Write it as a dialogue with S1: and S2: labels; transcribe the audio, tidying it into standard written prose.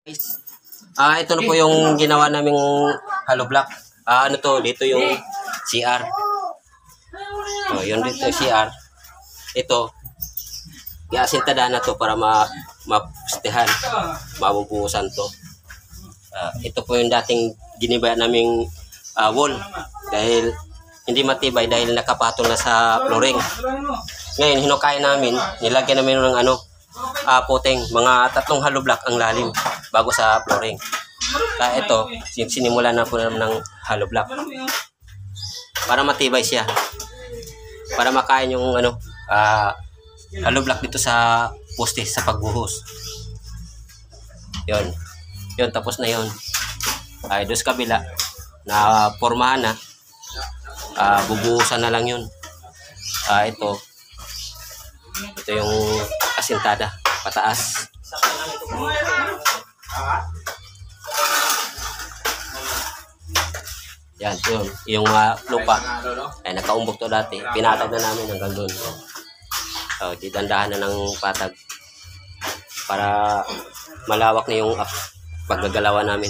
S1: Ito na po yung ginawa naming hollow block. Ano to, dito yung CR. So, yun dito yung CR. Ito, i-asintada na to para mapustehan, mabubungusan to. Ito po yung dating giniba naming wall dahil hindi matibay dahil nakapatol na sa flooring. Ngayon, hinukay namin, nilagyan namin ng puting, mga 3 hollow block ang lalim bago sa flooring. Kaya ito, sinimula na po namin ng hollow block para matibay siya, para makain yung hollow block dito sa poste sa pagbuhos. Yun, tapos na yun. Doon sa kabila na pormahan na, bubuhusan na lang yun. Ito yung asintada pataas. Yan, yun. Yung lupa ay nakaumbok to dati. Pinatag na namin hanggang doon. Didandahan na ng patag para malawak na yung paggagalawan namin.